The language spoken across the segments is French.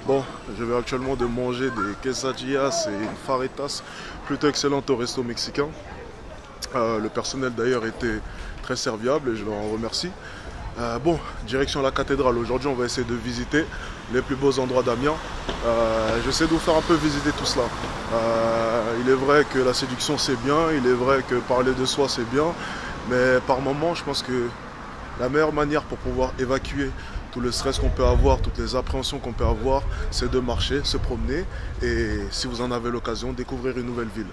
Bon, je vais actuellement de manger des quesadillas et une faritas plutôt excellentes au resto mexicain. Le personnel d'ailleurs était très serviable et je leur en remercie. Bon, direction la cathédrale. Aujourd'hui, on va essayer de visiter les plus beaux endroits d'Amiens. J'essaie de vous faire un peu visiter tout cela. Il est vrai que la séduction c'est bien, il est vrai que parler de soi c'est bien, mais par moments, je pense que la meilleure manière pour pouvoir évacuer tout le stress qu'on peut avoir, toutes les appréhensions qu'on peut avoir, c'est de marcher, se promener et si vous en avez l'occasion, découvrir une nouvelle ville.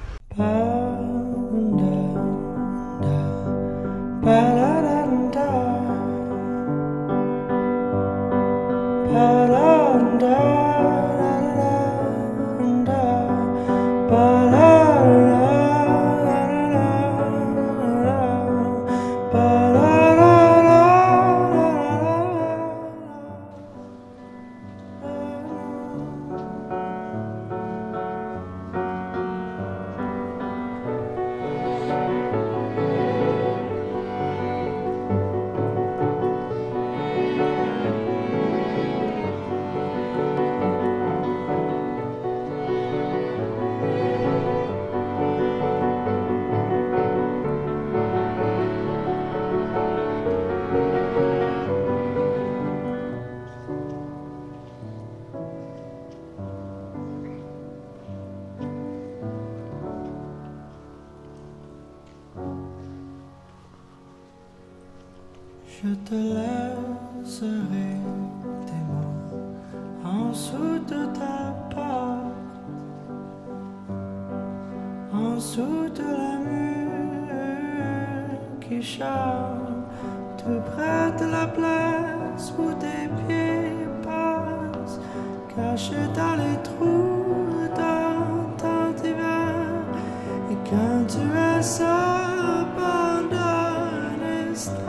Je te laisserai tes mots en dessous de ta porte, en dessous de la mur qui chante, tout près de la place où tes pieds passent, cachés dans les trous dans ton divan. Et quand tu es seul pendant un instant,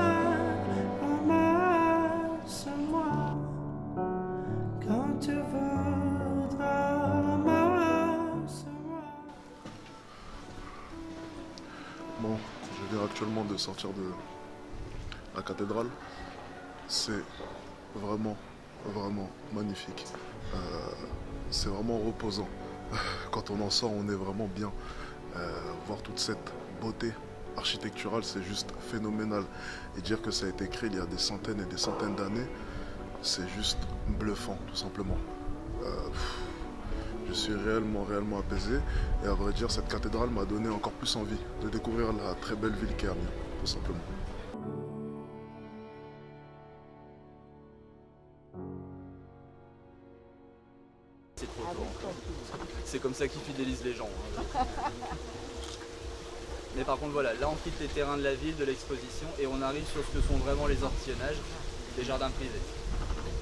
Bon, je viens actuellement de sortir de la cathédrale. C'est vraiment magnifique. C'est vraiment reposant. Quand on en sort, on est vraiment bien. Voir toute cette beauté architecturale, c'est juste phénoménal. Et dire que ça a été créé il y a des centaines et des centaines d'années, c'est juste bluffant, tout simplement. Je suis réellement apaisé et à vrai dire cette cathédrale m'a donné encore plus envie de découvrir la très belle ville qu'est Amiens, tout simplement. C'est trop tôt. C'est comme ça qu'ils fidélisent les gens. Mais par contre voilà, là on quitte les terrains de la ville, de l'exposition et on arrive sur ce que sont vraiment les ortillonnages, les jardins privés.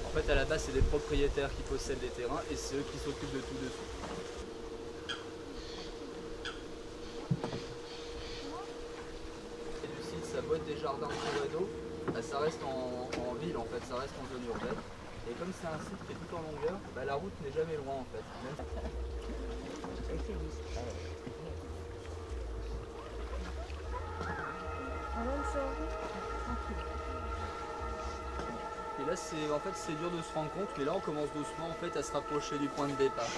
En fait, à la base, c'est des propriétaires qui possèdent les terrains et c'est eux qui s'occupent de tout dessus. Et du site, ça boîte des jardins d'eau, bah, ça reste en ville en fait, ça reste en zone urbaine. Et comme c'est un site qui est tout en longueur, bah, la route n'est jamais loin en fait. Et là, c'est dur de se rendre compte, mais là on commence doucement en fait à se rapprocher du point de départ.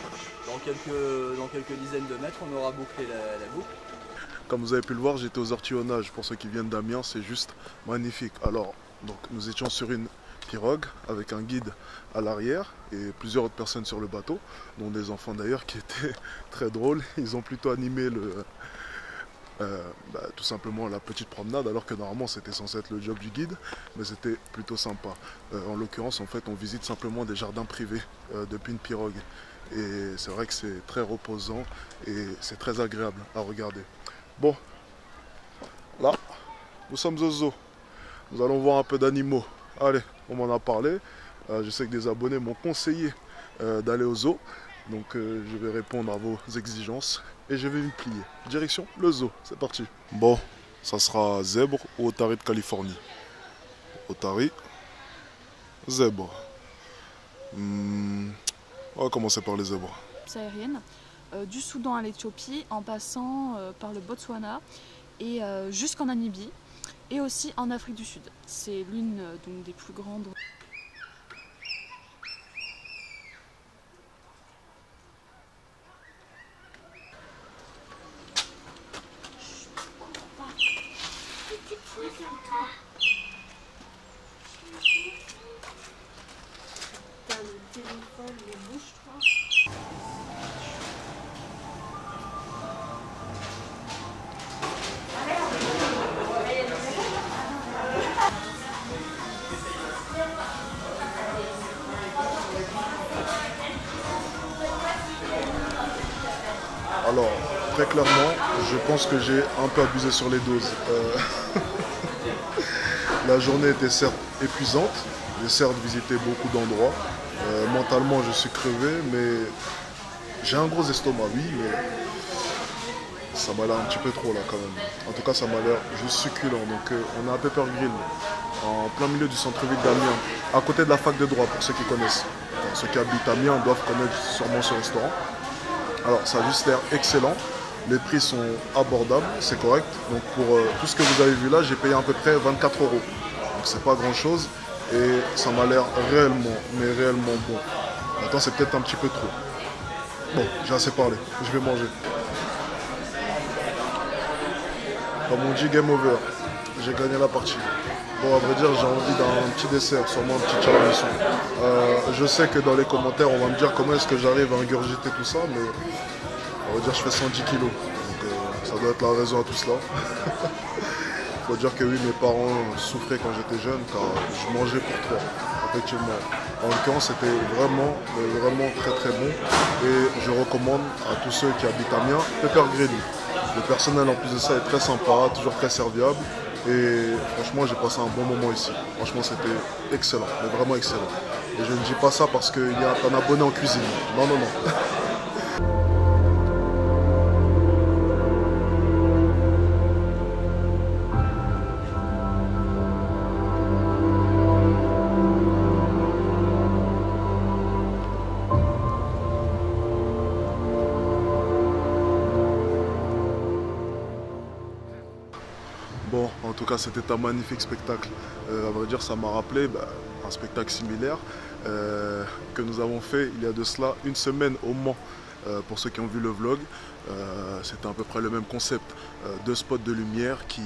Dans quelques dizaines de mètres, on aura bouclé la boucle. Comme vous avez pu le voir, j'étais aux ortillonnages. Pour ceux qui viennent d'Amiens, c'est juste magnifique. Alors, donc, nous étions sur une pirogue avec un guide à l'arrière et plusieurs autres personnes sur le bateau, dont des enfants d'ailleurs qui étaient très drôles. Ils ont plutôt animé tout simplement la petite promenade, alors que normalement c'était censé être le job du guide, mais c'était plutôt sympa. En l'occurrence, en fait, on visite simplement des jardins privés depuis une pirogue. Et c'est vrai que c'est très reposant et c'est très agréable à regarder. Bon, là, nous sommes au zoo. Nous allons voir un peu d'animaux. Allez, on m'en a parlé. Je sais que des abonnés m'ont conseillé d'aller au zoo. Donc je vais répondre à vos exigences et je vais m'y plier. Direction le zoo, c'est parti. Bon, ça sera zèbre ou otari de Californie. Otari, zèbre. On va commencer par les zèbres. Aérienne, du Soudan à l'Éthiopie en passant par le Botswana et jusqu'en Namibie et aussi en Afrique du Sud. C'est l'une des plus grandes. Très clairement, je pense que j'ai un peu abusé sur les doses. La journée était certes épuisante, j'ai certes visité beaucoup d'endroits. Mentalement, je suis crevé, mais j'ai un gros estomac, oui, mais ça m'a l'air un petit peu trop là quand même. En tout cas, ça m'a l'air juste succulent. Donc on est à Pepper Grill, en plein milieu du centre-ville d'Amiens, à côté de la fac de droit, pour ceux qui connaissent. Enfin, ceux qui habitent Amiens doivent connaître sûrement ce restaurant. Alors, ça a juste l'air excellent. Les prix sont abordables, c'est correct. Donc pour tout ce que vous avez vu là, j'ai payé à peu près 24 €. Donc c'est pas grand chose et ça m'a l'air réellement, mais réellement bon. Maintenant c'est peut-être un petit peu trop. Bon, j'ai assez parlé, je vais manger. Comme on dit, game over. J'ai gagné la partie. Bon, à vrai dire, j'ai envie d'un petit dessert, sûrement un petit tiramisu. Je sais que dans les commentaires, on va me dire comment est-ce que j'arrive à ingurgiter tout ça, mais on va dire que je fais 110 kilos. Donc ça doit être la raison à tout cela. Il faut dire que oui, mes parents souffraient quand j'étais jeune, car je mangeais pour trois, effectivement. En l'occurrence, c'était vraiment, vraiment très très bon. Et je recommande à tous ceux qui habitent Amiens, Pepper Grill. Le personnel en plus de ça est très sympa, toujours très serviable. Et franchement, j'ai passé un bon moment ici. Franchement, c'était excellent, mais vraiment excellent. Et je ne dis pas ça parce qu'il y a un abonné en cuisine. Non, non, non. Bon, en tout cas, c'était un magnifique spectacle. À vrai dire, ça m'a rappelé un spectacle similaire que nous avons fait il y a de cela une semaine au Mans. Pour ceux qui ont vu le vlog, c'était à peu près le même concept. Deux spots de lumière qui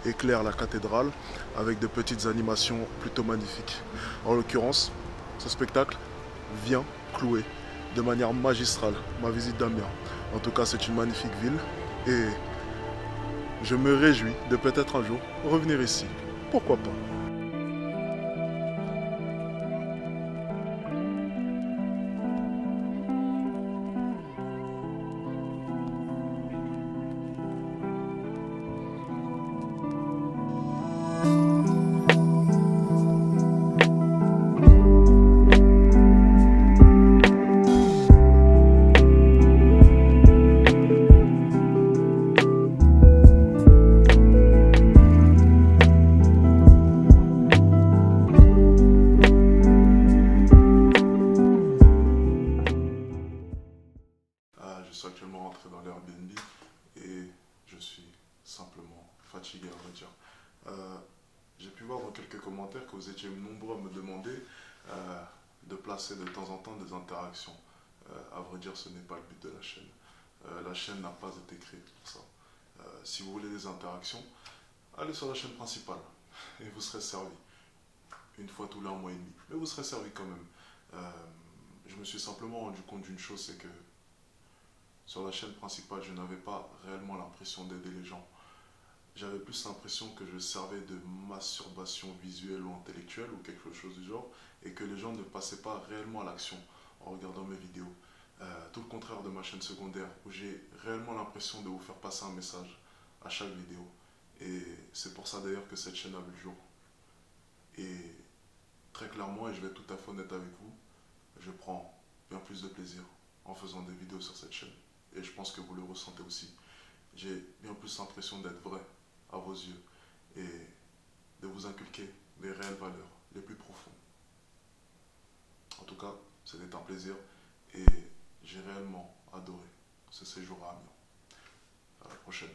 éclairent la cathédrale avec de petites animations plutôt magnifiques. En l'occurrence, ce spectacle vient clouer de manière magistrale ma visite d'Amiens. En tout cas, c'est une magnifique ville et je me réjouis de peut-être un jour revenir ici. Pourquoi pas? Je suis actuellement rentré dans l'Airbnb et je suis simplement fatigué, à vrai dire. J'ai pu voir dans quelques commentaires que vous étiez nombreux à me demander de placer de temps en temps des interactions. À vrai dire, ce n'est pas le but de la chaîne. La chaîne n'a pas été créée pour ça. Si vous voulez des interactions, allez sur la chaîne principale et vous serez servi. Une fois tous les 1 mois et demi. Mais vous serez servi quand même. Je me suis simplement rendu compte d'une chose, c'est que sur la chaîne principale, je n'avais pas réellement l'impression d'aider les gens. J'avais plus l'impression que je servais de masturbation visuelle ou intellectuelle ou quelque chose du genre et que les gens ne passaient pas réellement à l'action en regardant mes vidéos. Tout le contraire de ma chaîne secondaire où j'ai réellement l'impression de vous faire passer un message à chaque vidéo. Et c'est pour ça d'ailleurs que cette chaîne a vu le jour. Et très clairement, et je vais être tout à fait honnête avec vous, je prends bien plus de plaisir en faisant des vidéos sur cette chaîne. Et je pense que vous le ressentez aussi. J'ai bien plus l'impression d'être vrai à vos yeux et de vous inculquer les réelles valeurs les plus profondes. En tout cas, c'était un plaisir et j'ai réellement adoré ce séjour à Amiens. À la prochaine.